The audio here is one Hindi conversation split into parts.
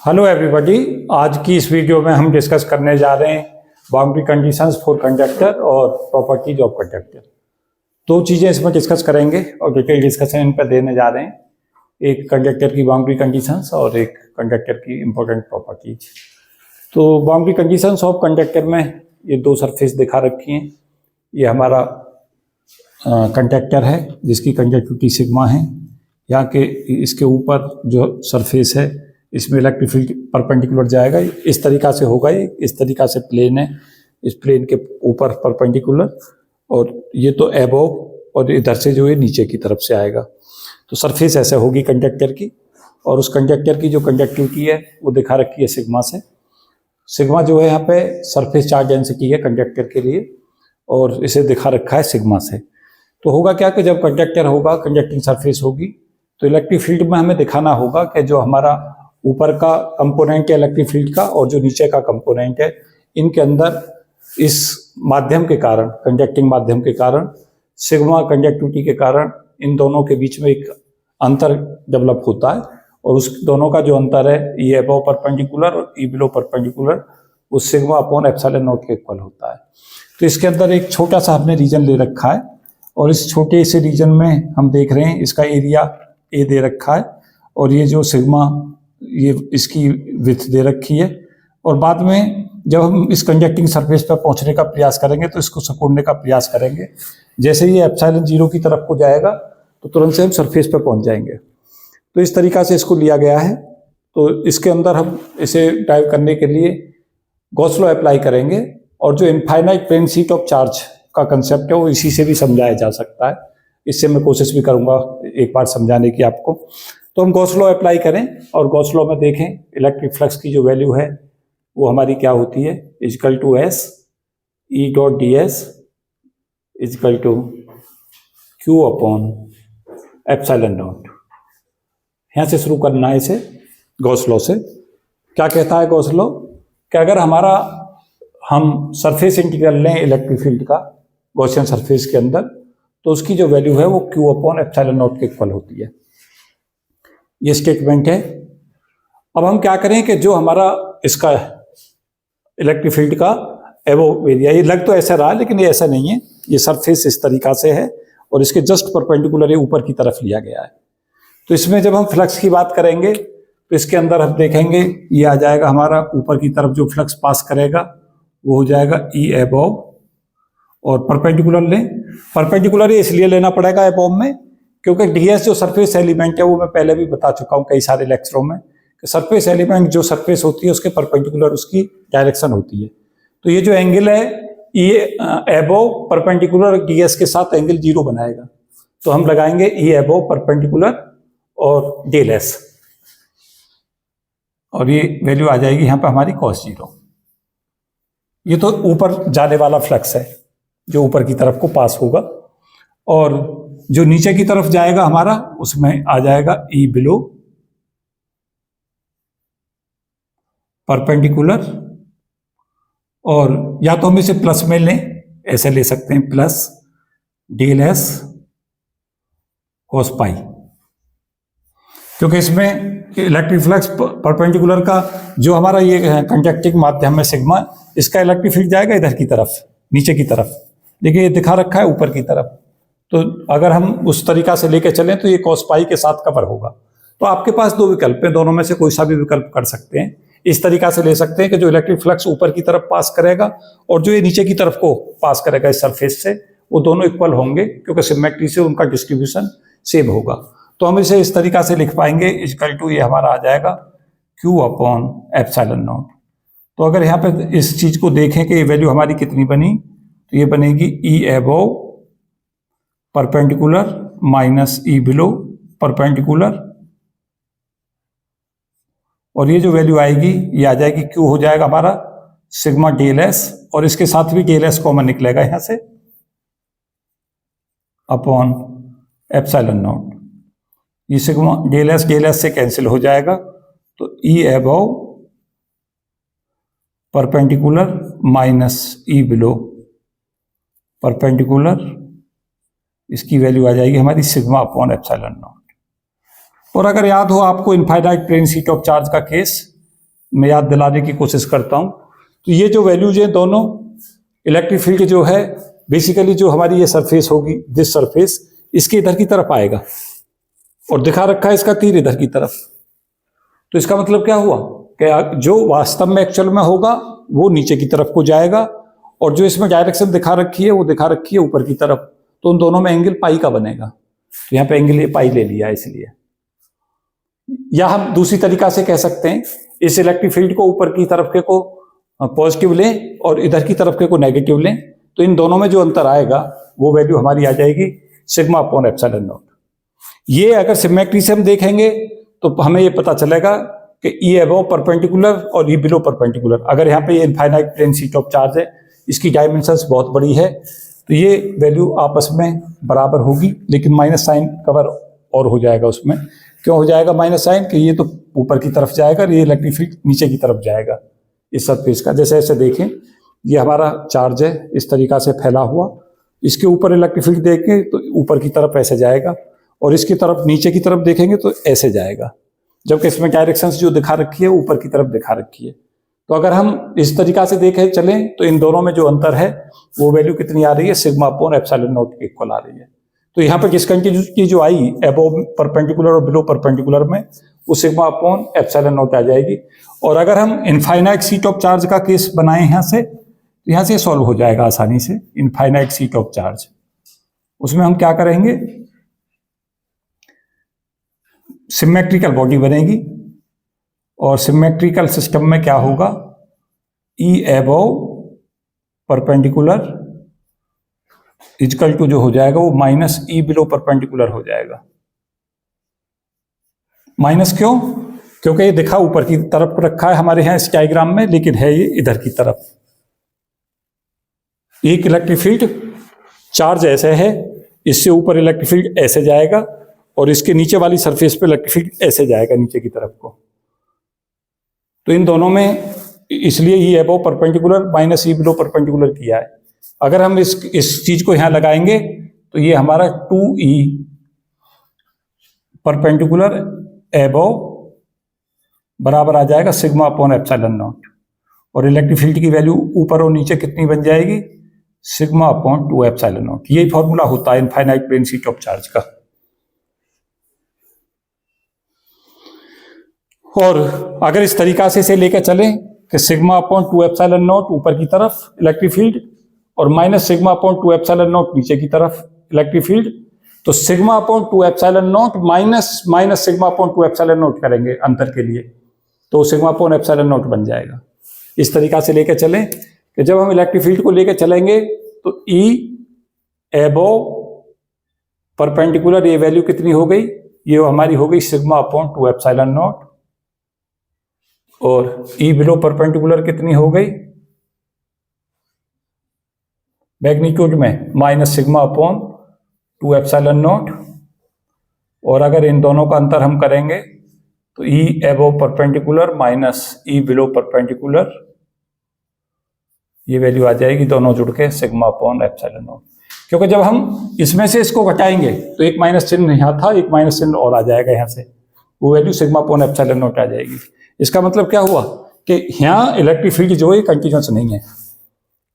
हेलो एवरीबॉडी, आज की इस वीडियो में हम डिस्कस करने जा रहे हैं बाउंड्री कंडीशंस फॉर कंडक्टर और प्रॉपर्टीज ऑफ कंडक्टर। दो चीज़ें इसमें डिस्कस करेंगे और डिटेल डिस्कशन इन पर देने जा रहे हैं, एक कंडक्टर की बाउंड्री कंडीशंस और एक कंडक्टर की इंपॉर्टेंट प्रॉपर्टीज। तो बाउंड्री कंडीशंस ऑफ कंडक्टर में ये दो सरफेस दिखा रखी हैं। ये हमारा कंडक्टर है जिसकी कंडक्टिविटी सिग्मा है। यहाँ के इसके ऊपर जो सरफेस है इसमें इलेक्ट्रिक फील्ड परपेंडिकुलर जाएगा, इस तरीक़ा से होगा। ये इस तरीक़ा से प्लेन है, इस प्लेन के ऊपर परपेंडिकुलर, और ये तो एबोव और इधर से जो है नीचे की तरफ से आएगा। तो सरफेस ऐसे होगी कंडक्टर की, और उस कंडक्टर की जो कंडक्टिविटी है वो दिखा रखी है सिग्मा से। सिग्मा जो है यहाँ पे सरफेस चार्ज डेंसिटी है कंडक्टर के लिए, और इसे दिखा रखा है सिग्मा से। तो होगा क्या कि जब कंडक्टर होगा, कंडक्टिंग सरफेस होगी, तो इलेक्ट्रिक फील्ड में हमें दिखाना होगा कि जो हमारा ऊपर का कंपोनेंट है इलेक्ट्रिक फील्ड का और जो नीचे का कंपोनेंट है, इनके अंदर इस माध्यम के कारण, कंडक्टिंग माध्यम के कारण, सिग्मा कंडक्टिविटी के कारण इन दोनों के बीच में एक अंतर डेवलप होता है, और उस दोनों का जो अंतर है, ई अबव परपेंडिकुलर और ई बिलो परपेंडिकुलर, वो सिग्मा अपॉन एप्सिलॉन नॉट के इक्वल होता है। तो इसके अंदर एक छोटा सा हमने रीजन ले रखा है, और इस छोटे से रीजन में हम देख रहे हैं इसका एरिया ए दे रखा है, और ये जो सिग्मा, ये इसकी विड्थ दे रखी है। और बाद में जब हम इस कंडक्टिंग सरफेस पर पहुंचने का प्रयास करेंगे तो इसको सिकुड़ने का प्रयास करेंगे। जैसे ये एप्सिलॉन जीरो की तरफ को जाएगा तो तुरंत से हम सरफेस पर पहुंच जाएंगे। तो इस तरीक़ा से इसको लिया गया है। तो इसके अंदर हम इसे ड्राइव करने के लिए गॉस लॉ अप्लाई करेंगे, और जो infinite plane sheet of charge का कंसेप्ट है वो इसी से भी समझाया जा सकता है। इससे मैं कोशिश भी करूंगा एक बार समझाने की आपको। तो हम गॉस लॉ अप्लाई करें और गॉस लॉ में देखें इलेक्ट्रिक फ्लक्स की जो वैल्यू है वो हमारी क्या होती है, equal to S E dot D S equal to Q upon epsilon naught. यहाँ से शुरू करना है इसे गॉस लॉ से। क्या कहता है गॉस लॉ कि अगर हम सरफेस इंटीग्रल लें इलेक्ट्रिक फील्ड का गॉसियन सरफेस के अंदर, तो उसकी जो वैल्यू है वो क्यू अपॉन एप्सिलॉन नॉट के इक्वल होती है। ये स्टेटमेंट है। अब हम क्या करें कि जो हमारा इसका इलेक्ट्रिक फील्ड का एबोव एरिया, ये लग तो ऐसा रहा लेकिन ये ऐसा नहीं है, ये सरफेस इस तरीक़ा से है और इसके जस्ट परपेंडिकुलर ये ऊपर की तरफ लिया गया है। तो इसमें जब हम फ्लक्स की बात करेंगे तो इसके अंदर हम देखेंगे ये आ जाएगा हमारा ऊपर की तरफ जो फ्लक्स पास करेगा वो हो जाएगा ई एबोव, और परपेंडिकुलर लें। परपेंडिकुलर इसलिए लेना पड़ेगा एबोव में क्योंकि डीएस जो सरफेस एलिमेंट है वो मैं पहले भी बता चुका हूँ कई सारे लेक्चरों में कि सरफेस एलिमेंट जो सरफेस होती है उसके परपेंडिकुलर उसकी डायरेक्शन होती है। तो ये जो एंगल है ये एबोव परपेंडिकुलर डीएस के साथ एंगल जीरो बनाएगा। तो हम लगाएंगे ई एबोव परपेंडिकुलर और डेल एस, और ये वैल्यू आ जाएगी यहाँ पर हमारी कॉस जीरो। ये तो ऊपर जाने वाला फ्लक्स है जो ऊपर की तरफ को पास होगा, और जो नीचे की तरफ जाएगा हमारा उसमें आ जाएगा ई बिलो परपेंडिकुलर, और या तो हम इसे प्लस में लें, ऐसे ले सकते हैं plus del S cos pi, क्योंकि इसमें इलेक्ट्रिक फ्लक्स परपेंडिकुलर का जो हमारा ये कंडक्टिंग माध्यम है सिग्मा, इसका इलेक्ट्रिक फील्ड जाएगा इधर की तरफ, नीचे की तरफ, देखिए ये दिखा रखा है ऊपर की तरफ। तो अगर हम उस तरीका से लेके चलें तो ये कॉस पाई के साथ कवर होगा। तो आपके पास दो विकल्प हैं, दोनों में से कोई सा भी विकल्प कर सकते हैं। इस तरीका से ले सकते हैं कि जो इलेक्ट्रिक फ्लक्स ऊपर की तरफ पास करेगा और जो ये नीचे की तरफ को पास करेगा इस सरफेस से, वो दोनों इक्वल होंगे क्योंकि सिमेट्री से उनका डिस्ट्रीब्यूशन सेम होगा। तो हम इसे इस तरीका से लिख पाएंगे, इक्वल टू ये हमारा आ जाएगा क्यू अपॉन एप्सिलॉन नॉट। तो अगर यहाँ पे इस चीज को देखें कि ये वैल्यू हमारी कितनी बनी, तो ये बनेगी ई above perpendicular minus E below perpendicular, और ये जो वैल्यू आएगी ये आ जाएगी क्यू हो जाएगा हमारा सिग्मा डेल एस, और इसके साथ भी डेल एस कॉमन निकलेगा यहाँ से, अपॉन एप्सिलॉन नॉट। ये सिग्मा डेल एस से कैंसिल हो जाएगा, तो ई above perpendicular minus E below perpendicular, इसकी वैल्यू आ जाएगी हमारी सिग्मा अपॉन एप्सिलॉन नॉट। और अगर याद हो आपको infinite plane sheet of charge का केस, मैं याद दिलाने की कोशिश करता हूं। तो ये जो वैल्यूज हैं दोनों, इलेक्ट्रिक फील्ड जो है बेसिकली जो हमारी ये सरफेस होगी, दिस सरफेस, इसके इधर की तरफ आएगा और दिखा रखा है इसका तीर इधर की तरफ। तो इसका मतलब क्या हुआ कि जो वास्तव में एक्चुअल में होगा वो नीचे की तरफ को जाएगा, और जो इसमें डायरेक्शन दिखा रखी है वो दिखा रखी है ऊपर की तरफ। तो उन दोनों में एंगल पाई का बनेगा। तो यहाँ पे एंगल ये पाई ले लिया इसलिए। या हम दूसरी तरीका से कह सकते हैं, इस इलेक्ट्रिक फील्ड को ऊपर की तरफ के को पॉजिटिव लें और इधर की तरफ के को नेगेटिव लें, तो इन दोनों में जो अंतर आएगा वो वैल्यू हमारी आ जाएगी सिग्मा अपॉन एप्सिलॉन नॉट। ये अगर सिमेट्री से हम देखेंगे तो हमें ये पता चलेगा कि ई अबव परपेंडिकुलर और ई बिलो परपेंडिकुलर। अगर यहाँ पे ये infinite plane sheet of charge है, इसकी डायमेंशंस बहुत बड़ी है, तो ये वैल्यू आपस में बराबर होगी, लेकिन माइनस साइन कवर और हो जाएगा उसमें। क्यों हो जाएगा माइनस साइन? कि ये तो ऊपर की तरफ जाएगा और ये इलेक्ट्रिक फील्ड नीचे की तरफ जाएगा इस सरफेस का। जैसे ऐसे देखें, ये हमारा चार्ज है इस तरीका से फैला हुआ, इसके ऊपर इलेक्ट्रिक फील्ड देखें तो ऊपर की तरफ ऐसे जाएगा, और इसकी तरफ नीचे की तरफ देखेंगे तो ऐसे जाएगा, जबकि इसमें डायरेक्शंस जो दिखा रखी है ऊपर की तरफ दिखा रखी है। तो अगर हम इस तरीका से देखें चलें तो इन दोनों में जो अंतर है वो वैल्यू कितनी आ रही है? सिग्मा अपॉन एप्सिलॉन नॉट के इक्वल आ रही है। तो यहाँ पर डिसकंटिन्यूटी जो आई अबव परपेंडिकुलर और बिलो परपेंडिकुलर में, वो सिग्मा अपॉन एप्सिलॉन नॉट आ जाएगी। और अगर हम इनफाइनाइट शीट ऑफ चार्ज का केस बनाए यहाँ से, तो यहाँ से सॉल्व हो जाएगा आसानी से। इनफाइनाइट शीट ऑफ चार्ज, उसमें हम क्या करेंगे, सिमेट्रिकल बॉडी बनेगी, और सिमेट्रिकल सिस्टम में क्या होगा, ई अबव परपेंडिकुलर इक्वल टू जो हो जाएगा वो माइनस ई बिलो परपेंडिकुलर हो जाएगा। माइनस क्यों? क्योंकि ये दिखा ऊपर की तरफ रखा है हमारे यहाँ इस डायग्राम में, लेकिन है ये इधर की तरफ। एक इलेक्ट्रिक फील्ड चार्ज ऐसे है, इससे ऊपर इलेक्ट्रिक फील्ड ऐसे जाएगा, और इसके नीचे वाली सरफेस पे इलेक्ट्रिक फील्ड ऐसे जाएगा नीचे की तरफ को। तो इन दोनों में इसलिए ई above perpendicular minus E below perpendicular किया है। अगर हम इस चीज को यहां लगाएंगे तो ये हमारा 2e परपेंडिकुलर अबव बराबर आ जाएगा सिग्मा अपॉन एप्सिलॉन नॉट, और इलेक्ट्रिक फील्ड की वैल्यू ऊपर और नीचे कितनी बन जाएगी? Sigma upon 2 epsilon naught. यही फॉर्मूला होता है infinite plane sheet of charge का। और अगर इस तरीका से इसे लेकर चलें कि सिग्मा अपॉन 2 एप्सिलॉन नॉट ऊपर की तरफ इलेक्ट्रिक फील्ड, और minus sigma upon 2 epsilon not नीचे की तरफ इलेक्ट्रिक फील्ड, तो sigma upon 2 epsilon not minus sigma upon 2 epsilon not करेंगे अंतर के लिए, तो सिग्मा अपॉन एप्सिलॉन नॉट बन जाएगा। इस तरीका से लेकर चलें कि जब हम इलेक्ट्रिक फील्ड को लेकर चलेंगे तो ई अबव परपेंडिकुलर ये वैल्यू कितनी हो गई? ये हमारी हो गई सिग्मा अपॉन 2 एप्सिलॉन नॉट, और ई बिलो परपेंडिकुलर कितनी हो गई मैग्नीट्यूड में? Minus sigma upon 2 epsilon naught. और अगर इन दोनों का अंतर हम करेंगे तो E above perpendicular minus E below perpendicular, ये वैल्यू आ जाएगी दोनों जुड़ के सिग्मा अपॉन एप्सिलॉन नॉट। क्योंकि जब हम इसमें से इसको घटाएंगे तो एक माइनस चिन्ह यहाँ था, एक माइनस चिन्ह और आ जाएगा यहाँ से, वो value sigma upon epsilon naught आ जाएगी। इसका मतलब क्या हुआ कि यहाँ इलेक्ट्रिक फील्ड जो है कंटिन्यूअस नहीं है,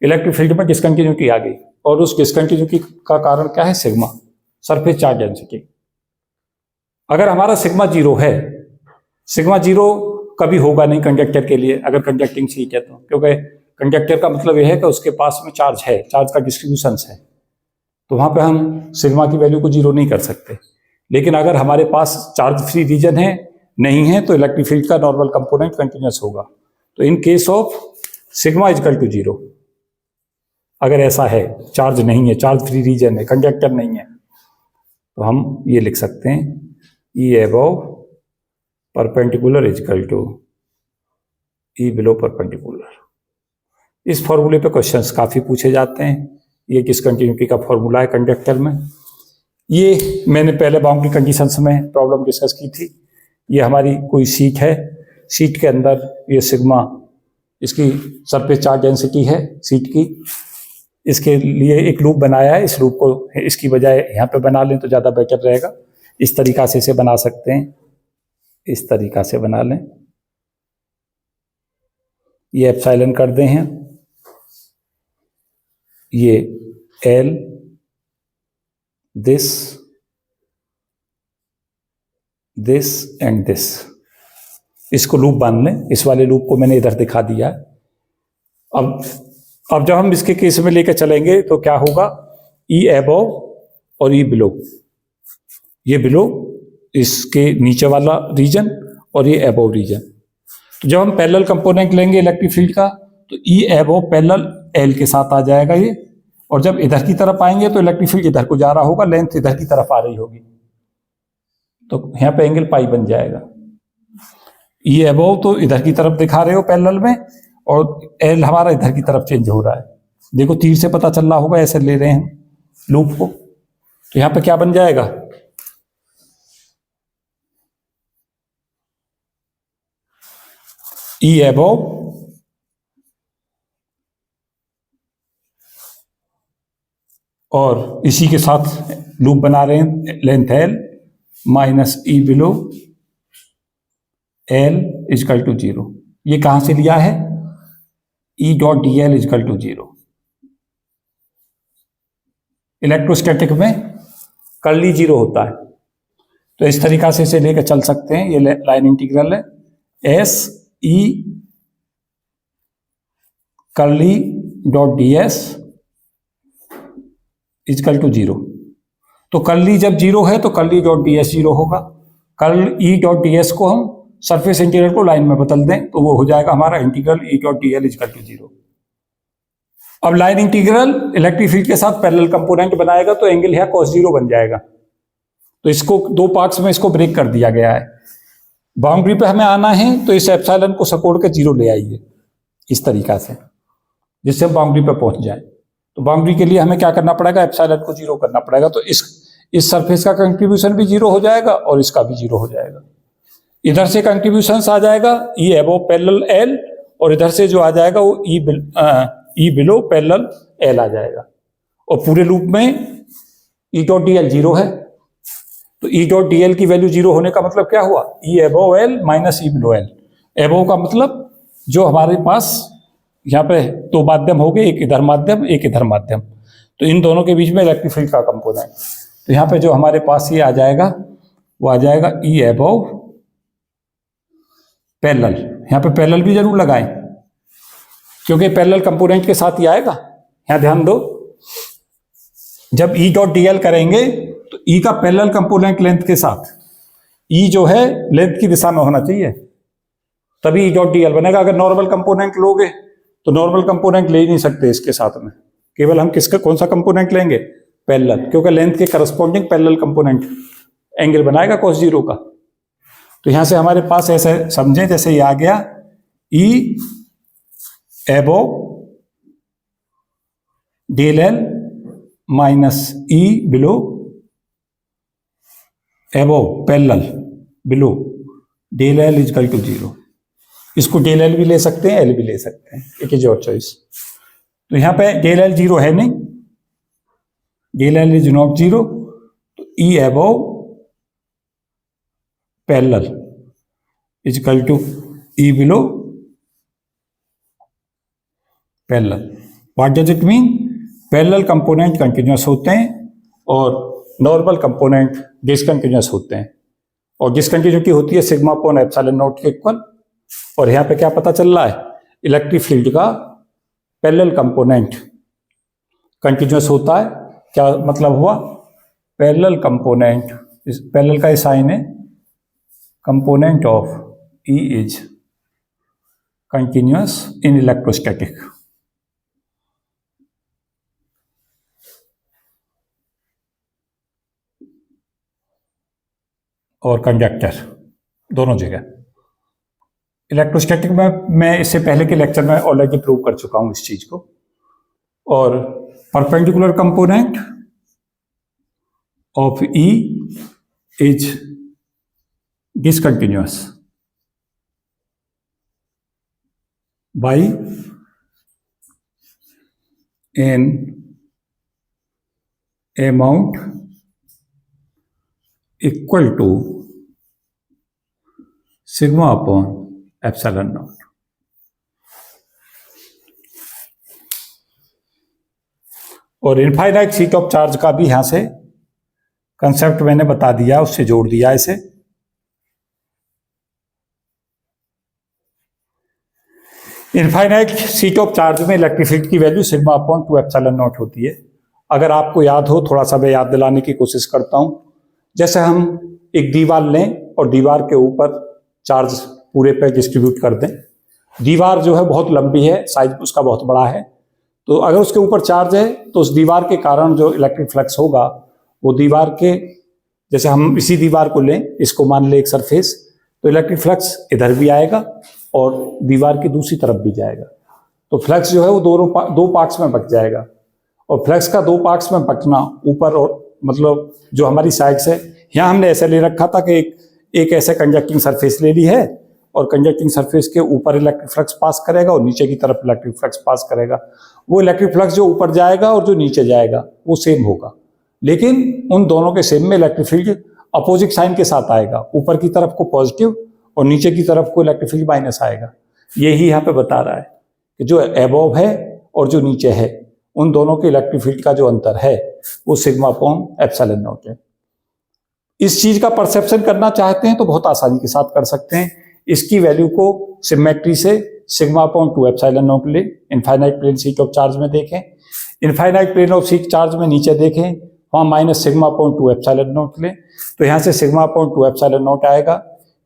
इलेक्ट्रिक फील्ड में डिसकंटिन्यूटी आ गई, और उस डिसकंटिन्यूटी का कारण क्या है? Sigma, surface charge density. अगर हमारा सिग्मा 0 है, सिग्मा 0 कभी होगा नहीं कंडक्टर के लिए अगर कंडक्टिंग शीट है तो, क्योंकि कंडक्टर का मतलब यह है कि उसके पास में चार्ज है, चार्ज का डिस्ट्रीब्यूशन है, तो वहां पे हम सिग्मा की वैल्यू को 0 नहीं कर सकते। लेकिन अगर हमारे पास चार्ज फ्री रीजन है, नहीं है, तो इलेक्ट्रिक फील्ड का नॉर्मल कंपोनेंट कंटिन्यूअस होगा। तो in case of sigma equal to 0, अगर ऐसा है, चार्ज नहीं है, चार्ज फ्री रीजन है, कंडक्टर नहीं है, तो हम ये लिख सकते हैं E above perpendicular equal to E below perpendicular. इस फॉर्मूले पे क्वेश्चंस काफ़ी पूछे जाते हैं। ये डिसकंटिन्यूटी का फॉर्मूला है कंडक्टर में। ये मैंने पहले बाउंड्री कंडीशंस में प्रॉब्लम डिस्कस की थी। ये हमारी कोई शीट है, शीट के अंदर ये सिग्मा इसकी सरफेस चार्ज डेंसिटी है शीट की। इसके लिए एक लूप बनाया है, इस लूप को इसकी बजाय यहाँ पे बना लें तो ज़्यादा बेटर रहेगा। इस तरीका से इसे बना सकते हैं, इस तरीका से बना लें। ये एप्सिलॉन कर दें हैं, ये एल दिस एंड दिस, इसको लूप बांध लें। इस वाले लूप को मैंने इधर दिखा दिया। अब जब हम इसके केस में लेकर चलेंगे तो क्या होगा, ई अबव और ई बिलो, ये बिलो इसके नीचे वाला रीजन और ये अबव रीजन। तो जब हम पैरेलल कंपोनेंट लेंगे इलेक्ट्रिक फील्ड का तो ई अबव पैरेलल एल के साथ आ जाएगा ये, और जब इधर की तरफ आएंगे तो इलेक्ट्रिक फील्ड इधर को जा रहा होगा, लेंथ इधर की तरफ आ रही होगी, तो यहां पे एंगल पाई बन जाएगा। ई अबव तो इधर की तरफ दिखा रहे हो पैरेलल में, और एल हमारा इधर की तरफ चेंज हो रहा है। देखो तीर से पता चल रहा होगा, ऐसे ले रहे हैं लूप को, तो यहां पे क्या बन जाएगा, ई अबव और इसी के साथ लूप बना रहे हैं length L minus E below L equal to 0। ये कहां से लिया है, E dot D L equal to 0। Electrostatic में कर्ली 0 होता है, तो इस तरीका से इसे लेकर चल सकते हैं। ये लाइन इंटीग्रल है, S E curly dot D S equal to 0। तो कर्ली जब 0 है तो कर्ली डॉट डी एस 0 होगा। कर्ल ई डॉट डी एस को हम सरफेस इंटीग्रल को लाइन में बदल दें तो वो हो जाएगा हमारा integral E dot D L equal to 0। अब लाइन इंटीग्रल इलेक्ट्रिक फील्ड के साथ पैरेलल कंपोनेंट बनाएगा तो एंगल यहाँ cos 0 बन जाएगा। तो इसको दो पार्ट्स में इसको ब्रेक कर दिया गया है। बाउंड्री पे हमें आना है तो इस एप्सिलॉन को सकोड़ के 0 ले आइए इस तरीका से, जिससे हम बाउंड्री पे पहुंच जाए। तो बाउंड्री के लिए हमें क्या करना पड़ेगा, एप्सिलॉन को 0 करना पड़ेगा। तो इस सरफेस का कंट्रीब्यूशन भी 0 हो जाएगा और इसका भी 0 हो जाएगा। इधर से कंट्रीब्यूशन आ जाएगा ई अबव पैरेलल एल, और इधर से जो आ जाएगा वो ई बिलो पैरेलल एल आ जाएगा। और पूरे लूप में ई डॉट डी एल 0 है, तो ई डॉट डी एल की वैल्यू 0 होने का मतलब क्या हुआ, ई above L minus E below L. Above का मतलब जो हमारे पास यहाँ पे दो माध्यम हो गए, एक इधर माध्यम एक इधर माध्यम, तो इन दोनों के बीच में इलेक्ट्रिक फील्ड का कंपोनेंट। तो यहाँ पे जो हमारे पास ये आ जाएगा वो आ जाएगा ई अबव पैरेलल। यहाँ पे पैरेलल भी जरूर लगाएं क्योंकि पैरेलल कंपोनेंट के साथ ही आएगा। यहाँ ध्यान दो, जब ई डॉट डी एल करेंगे तो ई का पैरेलल कंपोनेंट लेंथ के साथ, ई जो है लेंथ की दिशा में होना चाहिए तभी ई डॉट डी एल बनेगा। अगर नॉर्मल कंपोनेंट लोगे तो नॉर्मल कंपोनेंट ले ही नहीं सकते इसके साथ में, केवल हम किसका कौन सा कंपोनेंट लेंगे, पैरेलल, क्योंकि लेंथ के करस्पॉन्डिंग पैरेलल कंपोनेंट एंगल बनाएगा cos 0 का। तो यहां से हमारे पास ऐसे समझें जैसे ये आ गया E above del L minus E below above parallel below del L equal to 0। इसको डेल एल भी ले सकते हैं, एल भी ले सकते हैं, एक इज योर चॉइस। तो यहां पे डेल एल 0 है नहीं, डेल एल इज नॉट 0, तो E above parallel equal to E below parallel. What does it mean, parallel component continuous होते हैं और नॉर्मल कंपोनेंट डिसकंटिन्यूअस होते हैं, और डिसकंटिन्यूटी होती है सिग्मा अपॉन एप्सिलॉन नॉट के इक्वल। और यहां पे क्या पता चल रहा है, इलेक्ट्रिक फील्ड का पैरेलल कंपोनेंट कंटिन्यूअस होता है। क्या मतलब हुआ, पैरेलल कंपोनेंट, पैरेलल का साइन है, component of E is continuous in electrostatic. और कंडक्टर दोनों जगह। इलेक्ट्रोस्टैटिक में मैं इससे पहले के लेक्चर में ऑलरेडी प्रूव कर चुका हूं इस चीज को। और perpendicular component of E is discontinuous by an amount equal to sigma upon epsilon naught. और इनफाइनाइट सीट ऑफ चार्ज का भी यहां से कंसेप्ट मैंने बता दिया, उससे जोड़ दिया इसे। इनफाइनाइट सीट ऑफ चार्ज में इलेक्ट्रिक फील्ड की value sigma upon 2 epsilon not होती है। अगर आपको याद हो, थोड़ा सा मैं याद दिलाने की कोशिश करता हूं। जैसे हम एक दीवार लें और दीवार के ऊपर चार्ज पूरे पे डिस्ट्रीब्यूट कर दें। दीवार जो है बहुत लंबी है, साइज उसका बहुत बड़ा है, तो अगर उसके ऊपर चार्ज है तो उस दीवार के कारण जो इलेक्ट्रिक फ्लक्स होगा वो दीवार के, जैसे हम इसी दीवार को लें, इसको मान लें एक सरफेस, तो इलेक्ट्रिक फ्लक्स इधर भी आएगा और दीवार की दूसरी तरफ भी जाएगा। तो फ्लक्स जो है वो दो पार्ट्स में बट जाएगा। और फ्लक्स का 2 पार्ट्स में बटना, ऊपर और मतलब जो हमारी साइड्स है, यहाँ हमने ऐसे ले रखा था कि एक ऐसे कंडक्टिंग सरफेस ले ली है और कंडक्टिंग सरफेस के ऊपर इलेक्ट्रिक फ्लक्स पास करेगा और नीचे की तरफ इलेक्ट्रिक फ्लक्स पास करेगा। वो इलेक्ट्रिक फ्लक्स जो ऊपर जाएगा और जो नीचे जाएगा वो सेम होगा, लेकिन उन दोनों के सेम में इलेक्ट्रिक फील्ड अपोजिट साइन के साथ आएगा। ऊपर की तरफ को पॉजिटिव और नीचे की तरफ को इलेक्ट्रिक फील्ड माइनस आएगा। यही यहाँ पे बता रहा है कि जो अबव है और जो नीचे है उन दोनों के इलेक्ट्रिक फील्ड का जो अंतर है वो सिग्मा अपॉन एप्सिलॉन नॉट है। इस चीज का परसेप्शन करना चाहते हैं तो बहुत आसानी के साथ कर सकते हैं। इसकी वैल्यू को सिमेट्री से सिग्मा अपॉन 2 एप्सिलॉन नॉट ले, infinite plane sheet of charge में देखें, infinite plane of sheet charge में नीचे देखें, वहां minus sigma upon 2 epsilon naught ले, तो यहाँ से सिग्मा अपॉन 2 एप्सिलॉन नॉट आएगा,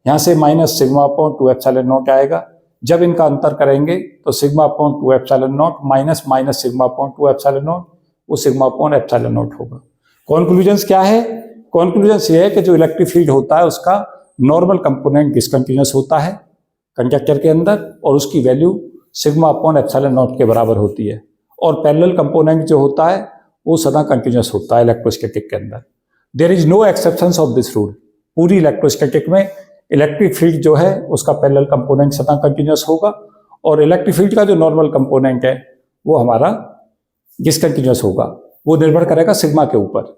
यहाँ से minus sigma upon 2 epsilon not आएगा। जब इनका अंतर करेंगे तो sigma upon 2 epsilon not minus minus sigma upon 2 epsilon not, वो सिग्मा अपॉन एप्सिलॉन नॉट होगा। कॉन्क्लूजन क्या है? कॉन्क्लूजन ये है कि जो इलेक्ट्रिक फील्ड होता है उसका नॉर्मल कंपोनेंट डिसकंटिन्यूअस होता है कंडक्टर के अंदर और उसकी value sigma upon epsilon not के बराबर होती है, और पैरेलल कंपोनेंट जो होता है वो सदा कंटिन्यूअस होता है इलेक्ट्रोस्टैटिक के अंदर। There is no exceptions of this rule. पूरी इलेक्ट्रोस्टैटिक में इलेक्ट्रिक फील्ड जो है उसका पैरेलल कंपोनेंट सदा कंटिन्यूअस होगा और इलेक्ट्रिक फील्ड का जो नॉर्मल कंपोनेंट है वो हमारा डिसकंटिन्यूअस होगा, वो निर्भर करेगा सिग्मा के ऊपर।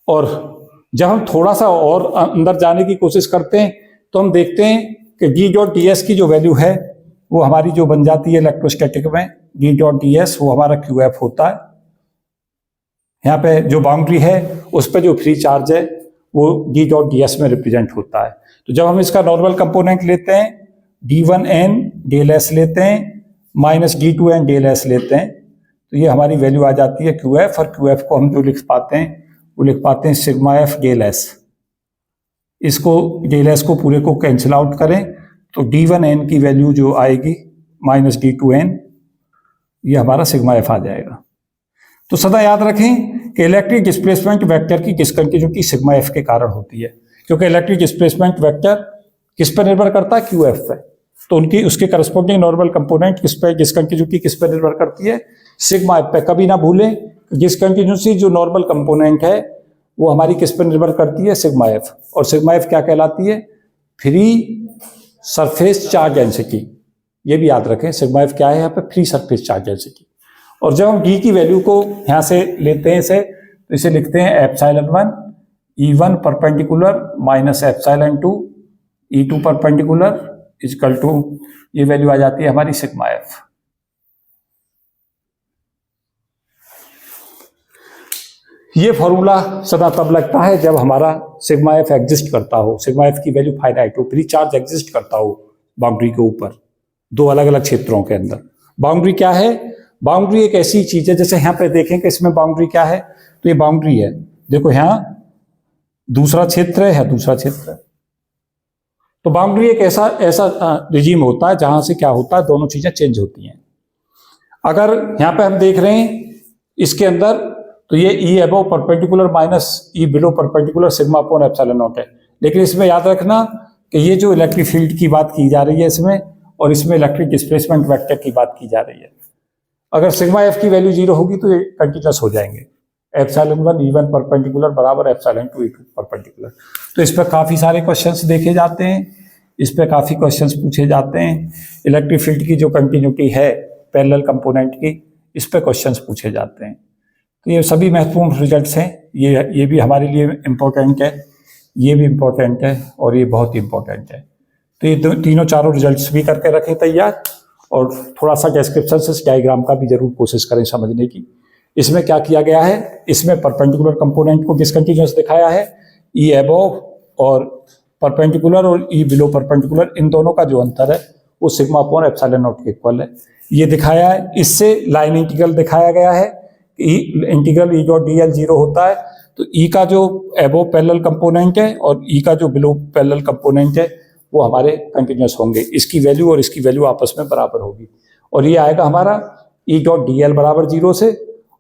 और जब हम थोड़ा सा और अंदर जाने की कोशिश करते हैं तो हम देखते हैं कि डी डॉट डी एस की जो वैल्यू है वो हमारी जो बन जाती है इलेक्ट्रोस्टैटिक में, डी डॉट डी एस वो हमारा क्यू एफ होता है। यहाँ पे जो बाउंड्री है उस पर जो फ्री चार्ज है वो डी डॉट डी एस में रिप्रेजेंट होता है। तो जब हम इसका नॉर्मल कंपोनेंट लेते हैं d1n डेल एस लेते हैं माइनस d2n डेल एस लेते हैं, तो ये हमारी वैल्यू आ जाती है क्यू एफ, और क्यू एफ को हम जो लिख पाते हैं वो लिख पाते हैं सिग्मा एफ डेल एस। इसको डेल एस को पूरे को कैंसिल आउट करें तो d1n की वैल्यू जो आएगी माइनस d2n, ये हमारा सिग्मा एफ आ जाएगा। तो सदा याद रखें कि इलेक्ट्रिक डिस्प्लेसमेंट वेक्टर की डिसकंटिन्यूटी सिग्मा एफ के कारण होती है, क्योंकि इलेक्ट्रिक डिस्प्लेसमेंट वेक्टर किस पर निर्भर करता है? क्यू एफ पे। तो उनकी उसके करस्पॉन्डिंग नॉर्मल कंपोनेंट किस पे, डिसकंटिन्यूटी किस पर निर्भर करती है? सिग्मा एफ पे। कभी ना भूलें डिसकंटिन्यूटी जो नॉर्मल कंपोनेंट है वो हमारी किस पर निर्भर करती है? Sigma F. और सिग्मा एफ क्या कहलाती है? Free surface charge density. ये भी याद रखें, सिग्मा एफ क्या है यहाँ पे? Free surface charge density. और जब हम डी की वैल्यू को यहाँ से लेते हैं इसे, तो इसे लिखते हैं epsilon 1 E1 perpendicular minus epsilon 2 E2 perpendicular equal to, ये वैल्यू आ जाती है हमारी सिग्मा एफ। ये फॉर्मूला सदा तब लगता है जब हमारा सिग्मा एफ एग्जिस्ट करता हो, सिग्मा एफ की वैल्यू फाइनाइट हो, फ्री चार्ज एग्जिस्ट करता हो बाउंड्री के ऊपर दो अलग अलग क्षेत्रों के अंदर। बाउंड्री क्या है? बाउंड्री एक ऐसी चीज है, जैसे यहाँ पे देखें कि इसमें बाउंड्री क्या है, तो ये बाउंड्री है। देखो यहाँ दूसरा क्षेत्र है, दूसरा क्षेत्र है। तो बाउंड्री एक ऐसा रिजीम होता है जहां से क्या होता है, दोनों चीजें चेंज होती हैं। अगर यहाँ पे हम देख रहे हैं इसके अंदर, तो ये E above perpendicular minus E below perpendicular sigma upon epsilon naught है। लेकिन इसमें याद रखना कि ये जो इलेक्ट्रिक फील्ड की बात की जा रही है इसमें, और इसमें इलेक्ट्रिक डिस्प्लेसमेंट वेक्टर की बात की जा रही है। अगर सिग्मा एफ की वैल्यू 0 होगी तो ये कंटिन्यूअस हो जाएंगे। एप्सिलॉन 1 E1 परपेंडिकुलर बराबर एप्सिलॉन 2 E2 परपेंडिकुलर। तो इस पर काफ़ी सारे क्वेश्चंस देखे जाते हैं, इस पर काफ़ी क्वेश्चंस पूछे जाते हैं। इलेक्ट्रिक फील्ड की जो कंटिन्यूटी है पैरेलल कंपोनेंट की, इस पर क्वेश्चंस पूछे जाते हैं। तो ये सभी महत्वपूर्ण रिजल्ट्स हैं। ये भी हमारे लिए इम्पोर्टेंट है, ये भी इम्पोर्टेंट है, और ये बहुत ही इम्पोर्टेंट है। तो ये तीनों चारों रिजल्ट्स भी करके रखें तैयार, और थोड़ा सा डिस्क्रिप्शन से डायग्राम का भी जरूर कोशिश करें समझने की। इसमें क्या किया गया है, इसमें परपेंडिकुलर कंपोनेंट को डिसकंटिन्यूअस दिखाया है, ई अबव और परपेंडिकुलर और ई बिलो परपेंडिकुलर, इन दोनों का जो अंतर है वो सिग्मा अपॉन एप्सिलॉन नॉट के इक्वल है, ये दिखाया है। इससे लाइन इंटीग्रल दिखाया गया है, integral E dot D L 0 होता है, तो ई का जो अबव पैरेलल कंपोनेंट है और ई का जो बिलो पैरेलल कंपोनेंट है वो हमारे कंटिन्यूअस होंगे, इसकी वैल्यू और इसकी वैल्यू आपस में बराबर होगी, और ये आएगा हमारा ई डॉट डी एल बराबर 0 से,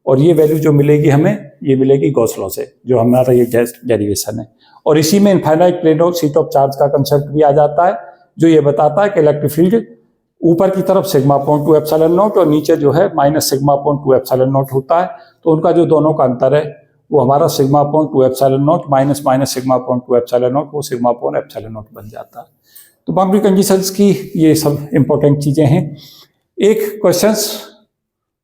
और ये वैल्यू जो मिलेगी हमें, ये मिलेगी गॉस लॉ से, जो हमारा ये डेरिवेशन है। और इसी में infinite plane of sheet of charge का कंसेप्ट भी आ जाता है, जो ये बताता है कि इलेक्ट्रिक फील्ड ऊपर की तरफ सिग्मा अपॉन 2 एप्सिलॉन नॉट और नीचे जो है minus sigma upon 2 epsilon not होता है, तो उनका जो दोनों का अंतर है वो हमारा sigma upon 2 epsilon not minus minus sigma upon 2 epsilon not, वो सिग्मा अपॉन एप्सिलॉन नॉट बन जाता है। तो बाउंड्री कंडीशंस की ये सब इंपॉर्टेंट चीजें हैं। एक क्वेश्चंस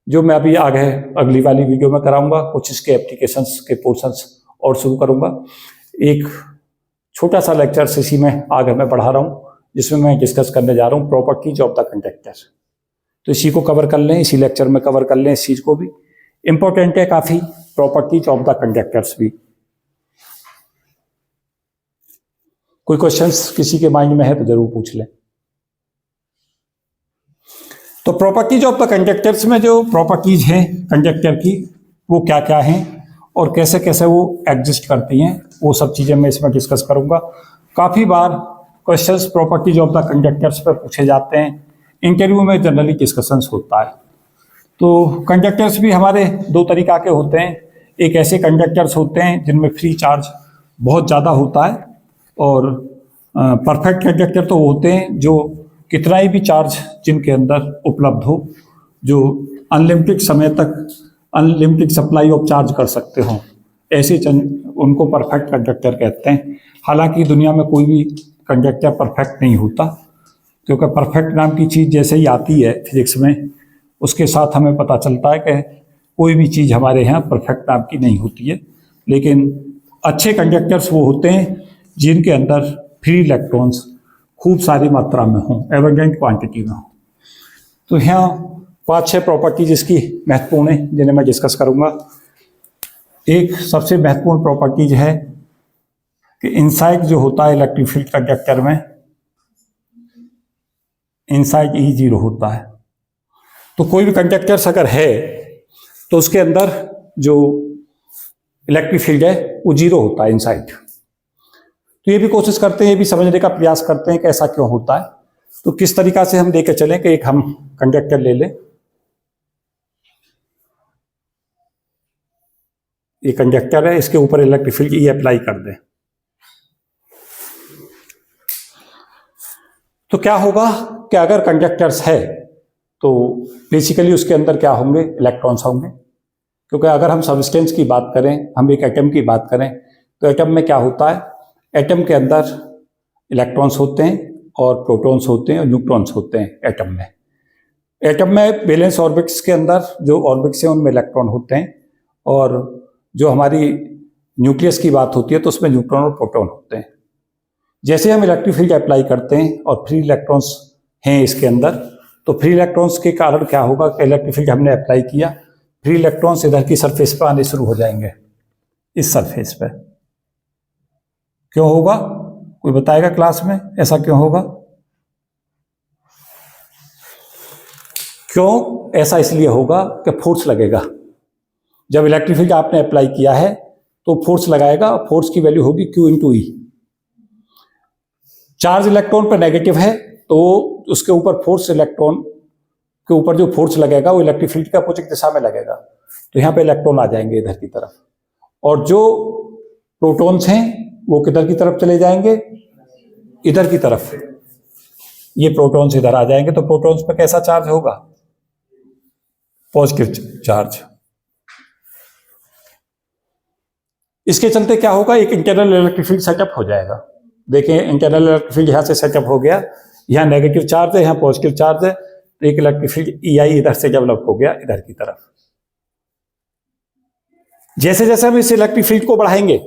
जो मैं अभी आगे अगली वाली वीडियो में कराऊंगा, कुछ इसके एप्लीकेशंस के पोर्शंस और शुरू करूंगा। एक छोटा सा लेक्चर इसी में आगे मैं पढ़ा रहा हूँ, जिसमें मैं डिस्कस करने जा रहा हूँ प्रॉपर्टीज ऑफ द कंडक्टर। तो इसी को कवर कर लें, इसी लेक्चर में कवर कर लें, इस चीज को भी इंपॉर्टेंट है काफी, प्रॉपर्टीज ऑफ द कंडक्टर्स भी। कोई क्वेश्चंस किसी के माइंड में है तो जरूर पूछ लें। तो प्रॉपर्टीज ऑफ द कंडक्टर्स में जो प्रॉपर्टीज हैं कंडक्टर की वो क्या क्या हैं और कैसे कैसे वो एग्जिस्ट करती हैं, वो सब चीजें मैं इसमें डिस्कस करूंगा। काफी बार questions properties of the conductors पर पूछे जाते हैं, इंटरव्यू में जनरली डिस्कशंस होता है। तो कंडक्टर्स भी हमारे दो तरीका के होते हैं, एक ऐसे कंडक्टर्स होते हैं जिनमें फ्री चार्ज बहुत ज़्यादा होता है, और परफेक्ट कंडक्टर तो होते हैं जो कितना ही भी चार्ज जिनके अंदर उपलब्ध हो, जो अनलिमिटेड समय तक अनलिमिटेड सप्लाई ऑफ चार्ज कर सकते हो, ऐसे उनको परफेक्ट कंडक्टर कहते हैं। हालांकि दुनिया में कोई भी कंडक्टर परफेक्ट नहीं होता, क्योंकि परफेक्ट नाम की चीज़ जैसे ही आती है फिजिक्स में, उसके साथ हमें पता चलता है कि कोई भी चीज़ हमारे यहाँ परफेक्ट नाम की नहीं होती है। लेकिन अच्छे कंडक्टर्स वो होते हैं जिनके अंदर फ्री इलेक्ट्रॉन्स खूब सारी मात्रा में हों, एबंडेंट क्वांटिटी में हों। तो यहाँ 5-6 प्रॉपर्टीज इसकी महत्वपूर्ण है जिन्हें मैं डिस्कस करूँगा। एक सबसे महत्वपूर्ण प्रॉपर्टीज है कि इनसाइड जो होता है इलेक्ट्रिक फील्ड कंडक्टर में, इनसाइड E0 होता है। तो कोई भी कंडक्टर्स अगर है तो उसके अंदर जो इलेक्ट्रिक फील्ड है वो 0 होता है इनसाइड। तो ये भी कोशिश करते हैं, ये भी समझने का प्रयास करते हैं कि ऐसा क्यों होता है। तो किस तरीका से हम देकर चलें कि एक हम कंडक्टर ले लें, ये कंडक्टर है, इसके ऊपर इलेक्ट्रिक फील्ड E अप्लाई कर दें, तो क्या होगा कि अगर कंडक्टर्स है तो बेसिकली उसके अंदर क्या होंगे, इलेक्ट्रॉन्स होंगे। क्योंकि अगर हम सब्सटेंस की बात करें, हम एक एटम की बात करें, तो एटम में क्या होता है, एटम के अंदर इलेक्ट्रॉन्स होते हैं और प्रोटॉन्स होते हैं और न्यूट्रॉन्स होते हैं एटम में। एटम में वैलेंस ऑर्बिट्स के अंदर जो ऑर्बिट्स हैं उनमें इलेक्ट्रॉन होते हैं, और जो हमारी न्यूक्लियस की बात होती है तो उसमें न्यूट्रॉन और प्रोटॉन होते हैं। जैसे हम इलेक्ट्रिक फील्ड अप्लाई करते हैं और फ्री इलेक्ट्रॉन्स हैं इसके अंदर, तो फ्री इलेक्ट्रॉन्स के कारण क्या होगा कि इलेक्ट्रिक फील्ड हमने अप्लाई किया, फ्री इलेक्ट्रॉन्स इधर की सरफेस पर आने शुरू हो जाएंगे, इस सरफेस पर। क्यों होगा, कोई बताएगा क्लास में ऐसा क्यों होगा? क्यों ऐसा इसलिए होगा कि फोर्स लगेगा। जब इलेक्ट्रिक फील्ड आपने अप्लाई किया है तो फोर्स लगाएगा, फोर्स की वैल्यू होगी Q × E। चार्ज इलेक्ट्रॉन पर नेगेटिव है तो उसके ऊपर फोर्स, इलेक्ट्रॉन के ऊपर जो फोर्स लगेगा वो इलेक्ट्रिक फील्ड के अपोजिट दिशा में लगेगा, तो यहाँ पे इलेक्ट्रॉन आ जाएंगे इधर की तरफ, और जो प्रोटॉन्स हैं वो किधर की तरफ चले जाएंगे, इधर की तरफ। ये प्रोटॉन्स इधर आ जाएंगे, तो प्रोटॉन्स पे कैसा चार्ज होगा, पॉजिटिव चार्ज। इसके चलते क्या होगा, एक इंटरनल इलेक्ट्रिक फील्ड सेटअप हो जाएगा। देखिए इंटरनल इलेक्ट्रिक फील्ड यहां से सेटअप हो गया, यहाँ नेगेटिव चार्ज है, यहाँ पॉजिटिव चार्ज है, तो एक इलेक्ट्रिक फील्ड EI इधर से डेवलप हो गया इधर की तरफ। जैसे जैसे हम इस इलेक्ट्रिक फील्ड को बढ़ाएंगे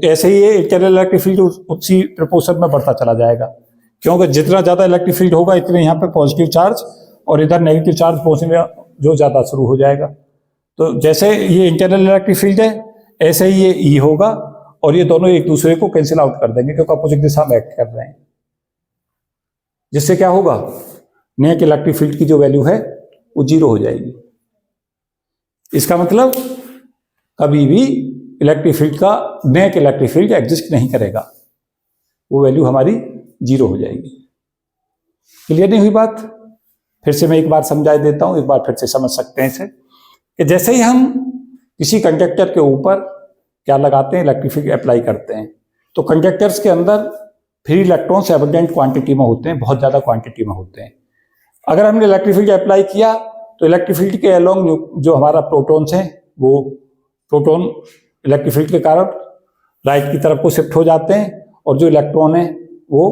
ऐसे ही ये इंटरनल इलेक्ट्रिक फील्ड उसी प्रपोर्शन में बढ़ता चला जाएगा, क्योंकि जितना ज्यादा इलेक्ट्रिक फील्ड होगा इतने यहाँ पे पॉजिटिव चार्ज और इधर नेगेटिव चार्ज पहुंचने जो ज्यादा शुरू हो जाएगा। तो जैसे ये इंटरनल इलेक्ट्रिक फील्ड है, ऐसे ही ये ई होगा, और ये दोनों एक दूसरे को कैंसिल आउट कर देंगे क्योंकि अपोजिट दिशा में एक्ट कर रहे हैं, जिससे क्या होगा, नेट इलेक्ट्रिक फील्ड की जो वैल्यू है वो 0 हो जाएगी। इसका मतलब कभी भी इलेक्ट्रिक फील्ड का नेट इलेक्ट्रिक फील्ड एग्जिस्ट नहीं करेगा, वो वैल्यू हमारी 0 हो जाएगी। क्लियर नहीं हुई बात? फिर से मैं एक बार समझा देता हूं, एक बार फिर से समझ सकते हैं इसे, कि जैसे ही हम किसी कंडक्टर के ऊपर क्या लगाते हैं, इलेक्ट्रिक फील्ड अप्लाई करते हैं, तो कंडक्टर्स के अंदर फ्री इलेक्ट्रॉन्स एबंडेंट क्वांटिटी में होते हैं, बहुत ज्यादा क्वांटिटी में होते हैं। अगर हमने इलेक्ट्रिक फील्ड अप्लाई किया तो इलेक्ट्रिक फील्ड के अलोंग जो हमारा प्रोटॉन्स हैं, वो प्रोटॉन इलेक्ट्रिक फील्ड के कारण राइट की तरफ को शिफ्ट हो जाते हैं, और जो इलेक्ट्रॉन है वो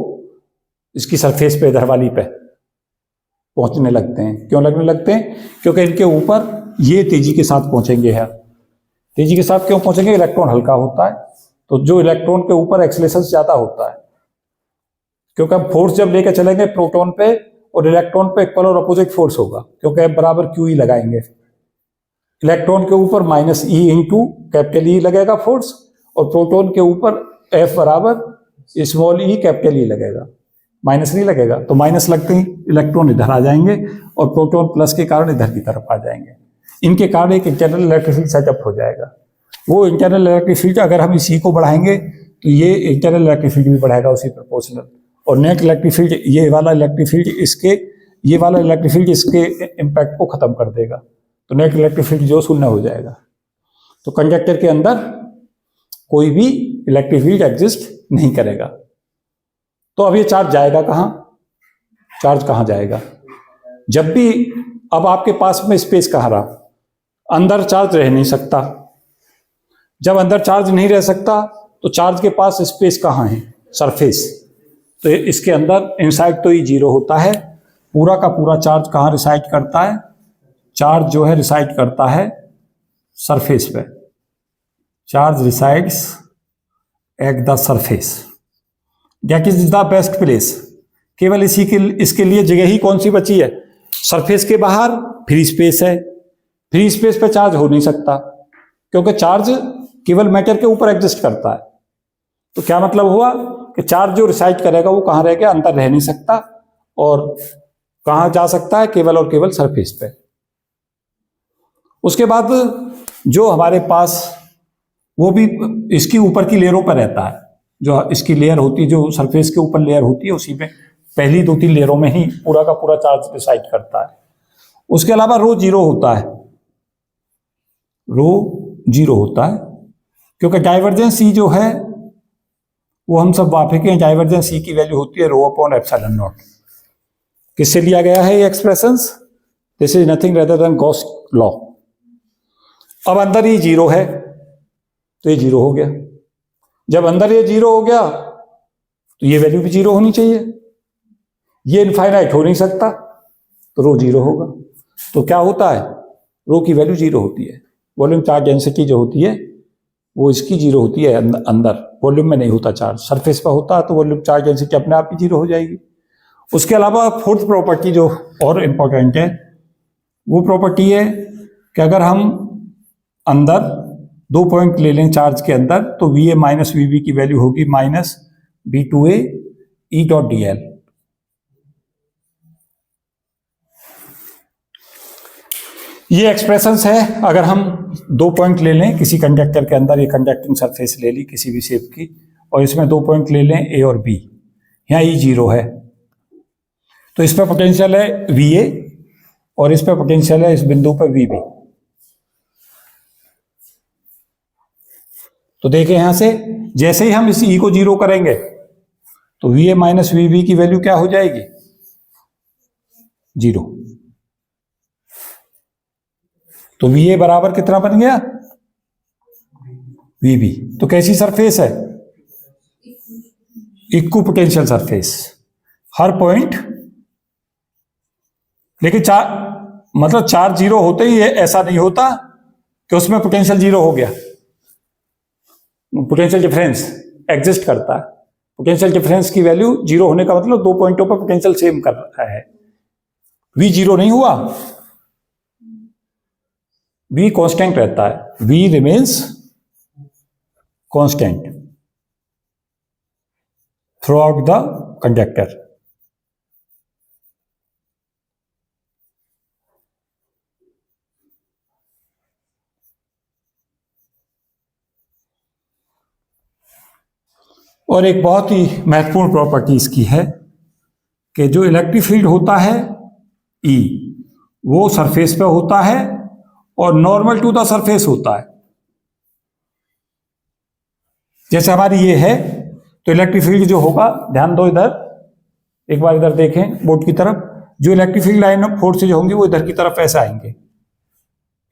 इसकी सरफेस पे, इधर वाली पे पहुंचने लगते हैं। क्यों लगने लगते हैं? क्योंकि इनके ऊपर ये तेजी के साथ पहुंचेंगे। है तेजी के साथ क्यों पहुंचेंगे? इलेक्ट्रॉन हल्का होता है, तो जो इलेक्ट्रॉन के ऊपर एक्सेलरेशन ज्यादा होता है, क्योंकि हम फोर्स जब लेकर चलेंगे प्रोटॉन पे और इलेक्ट्रॉन पे इक्वल और अपोजिट फोर्स होगा, क्योंकि F बराबर QE लगाएंगे। इलेक्ट्रॉन के ऊपर minus E into capital E लगेगा फोर्स, और प्रोटॉन के ऊपर F बराबर स्मॉल e कैपिटल E लगेगा, माइनस नहीं लगेगा। तो माइनस लगते ही इलेक्ट्रॉन इधर आ जाएंगे और प्रोटॉन प्लस के कारण इधर की तरफ आ जाएंगे। इनके कारण एक इंटरनल इलेक्ट्रिक फील्ड सेटअप हो जाएगा। वो इंटरनल इलेक्ट्रिक फील्ड अगर हम इसी को बढ़ाएंगे तो ये इंटरनल इलेक्ट्रिक फील्ड भी बढ़ाएगा उसी प्रोपोर्शनल, और नेट इलेक्ट्रिक फील्ड, ये वाला इलेक्ट्रिक फील्ड इसके, ये वाला इलेक्ट्रिक फील्ड इसके इम्पैक्ट को खत्म कर देगा, तो नेट इलेक्ट्रिक फील्ड जो शून्य हो जाएगा। तो कंडक्टर के अंदर कोई भी इलेक्ट्रिक फील्ड एग्जिस्ट नहीं करेगा। तो अब ये चार्ज जाएगा कहाँ? चार्ज कहाँ जाएगा? जब भी अब आपके पास में स्पेस कहाँ रहा, अंदर चार्ज रह नहीं सकता। जब अंदर चार्ज नहीं रह सकता तो चार्ज के पास स्पेस कहाँ है? सरफेस। तो इसके अंदर इनसाइड तो ये 0 होता है, पूरा का पूरा चार्ज कहाँ रिसाइड करता है? चार्ज जो है रिसाइड करता है सरफेस पे। Charge resides at the surface, that is the best place. केवल इसके लिए जगह ही कौन सी बची है? सरफेस के बाहर फ्री स्पेस है। फ्री स्पेस पे चार्ज हो नहीं सकता, क्योंकि चार्ज केवल मैटर के ऊपर एग्जिस्ट करता है। तो क्या मतलब हुआ कि चार्ज जो रिसाइड करेगा वो कहाँ रह गया? अंदर रह नहीं सकता, और कहाँ जा सकता है? केवल और केवल सरफेस पे। उसके बाद जो हमारे पास, वो भी इसकी ऊपर की लेयरों पर रहता है। जो इसकी लेयर होती है, जो सरफेस के ऊपर लेयर होती है, उसी में पहली 2-3 लेयरों में ही पूरा का पूरा चार्ज डिसाइड करता है। उसके अलावा रो 0 होता है, रो 0 होता है, क्योंकि डाइवर्जेंस ई जो है वो हम सब वाफिक हैं, डाइवर्जेंस ई की वैल्यू होती है रो अपॉन एप्सिलॉन नॉट। किससे लिया गया है ये expressions? This is nothing rather than Gauss law. अब अंदर ये 0 है तो ये 0 हो गया। जब अंदर ये 0 हो गया तो ये वैल्यू भी 0 होनी चाहिए। ये इनफाइनाइट हो नहीं सकता, तो रो 0 होगा। तो क्या होता है? रो की वैल्यू 0 होती है। वॉल्यूम चार्ज डेंसिटी जो होती है वो इसकी 0 होती है अंदर, वॉल्यूम में नहीं होता चार्ज। सरफेस पर होता है तो वॉल्यूम चार्ज डेंसिटी अपने आप ही 0 हो जाएगी। उसके अलावा फोर्थ प्रॉपर्टी जो और इम्पोर्टेंट है, वो प्रॉपर्टी है कि अगर हम अंदर 2 पॉइंट ले लें चार्ज के अंदर, तो VA माइनस VB की वैल्यू होगी minus B2A E dot DL। ये एक्सप्रेशंस है। अगर हम 2 पॉइंट ले लें किसी कंडक्टर के अंदर, ये कंडक्टिंग सरफेस ले ली किसी भी शेप की, और इसमें 2 पॉइंट ले लें A और B, यहाँ E 0 है, तो इस पर पोटेंशियल है VA और इस पर पोटेंशियल है इस बिंदु पर VB। तो देखें यहां से, जैसे ही हम इस E को 0 करेंगे तो VA माइनस VB की वैल्यू क्या हो जाएगी? 0। तो VA बराबर कितना बन गया? VB। तो कैसी सरफेस है? इक्वल पोटेंशियल सरफेस, हर पॉइंट। लेकिन मतलब चार्ज 0 होते ही ऐसा नहीं होता कि उसमें पोटेंशियल 0 हो गया। पोटेंशियल डिफरेंस एग्जिस्ट करता है। पोटेंशियल डिफरेंस की वैल्यू 0 होने का मतलब 2 पॉइंटों पर पोटेंशियल सेम कर रहा है। V 0 नहीं हुआ, V कांस्टेंट रहता है, V remains constant through out the conductor. और एक बहुत ही महत्वपूर्ण प्रॉपर्टी इसकी है कि जो इलेक्ट्रिक फील्ड होता है E, वो सरफेस पे होता है और नॉर्मल टू द सरफेस होता है। जैसे हमारी ये है तो इलेक्ट्रिक फील्ड जो होगा, ध्यान दो इधर, एक बार इधर देखें बोर्ड की तरफ, जो electric field line of force जो होंगी वो इधर की तरफ ऐसे आएंगे,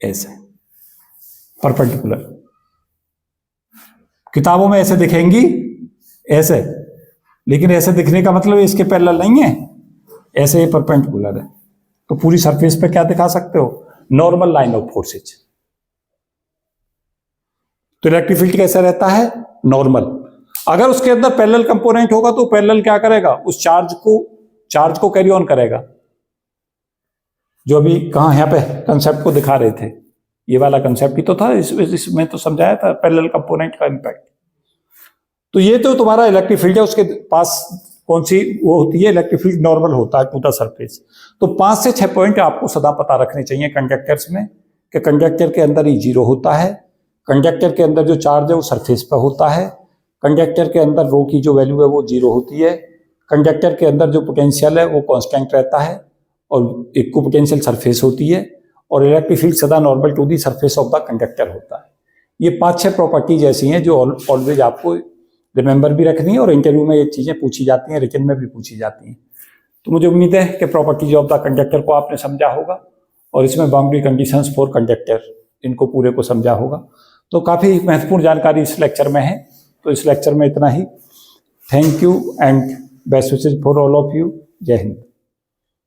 ऐसे परपेंडिकुलर। किताबों में ऐसे दिखेंगी ऐसे, लेकिन ऐसे दिखने का मतलब इसके पैरेलल नहीं है, ऐसे ये परपेंडिकुलर है। तो पूरी सरफेस पे क्या दिखा सकते हो, नॉर्मल लाइन ऑफ फोर्सेज। तो इलेक्ट्रिक फील्ड कैसा रहता है, नॉर्मल। अगर उसके अंदर पैरेलल कंपोनेंट होगा तो पैरेलल क्या करेगा, उस चार्ज को कैरी ऑन करेगा। जो अभी कहां यहां पे कंसेप्ट को दिखा रहे थे, ये वाला कंसेप्ट ही तो था, इसमें तो समझाया था पैरेलल कंपोनेंट का इंपैक्ट। तो ये तो तुम्हारा इलेक्ट्रिक फील्ड है, उसके पास कौन सी वो होती है, इलेक्ट्रिक फील्ड नॉर्मल होता है टू द सरफेस। तो 5 से 6 पॉइंट आपको सदा पता रखने चाहिए कंडक्टर्स में, कि कंडक्टर के अंदर ही 0 होता है, कंडक्टर के अंदर जो चार्ज है वो सरफेस पर होता है, कंडक्टर के अंदर रो की जो वैल्यू है वो 0 होती है, कंडक्टर के अंदर जो पोटेंशियल है वो कांस्टेंट रहता है और इक्विपोटेंशियल सरफेस होती है, और इलेक्ट्रिक फील्ड सदा normal to the surface of the conductor होता है। ये 5-6 प्रॉपर्टीज ऐसी हैं जो ऑलवेज आपको रिमेंबर भी रखनी है, और इंटरव्यू में ये चीज़ें पूछी जाती हैं, रिटन में भी पूछी जाती हैं। तो मुझे उम्मीद है कि प्रॉपर्टीज ऑफ द कंडक्टर को आपने समझा होगा, और इसमें बाउंड्री कंडीशंस फॉर कंडक्टर, इनको पूरे को समझा होगा। तो काफ़ी महत्वपूर्ण जानकारी इस लेक्चर में है। तो इस लेक्चर में इतना ही। Thank you and best wishes for all of you. जय हिंद।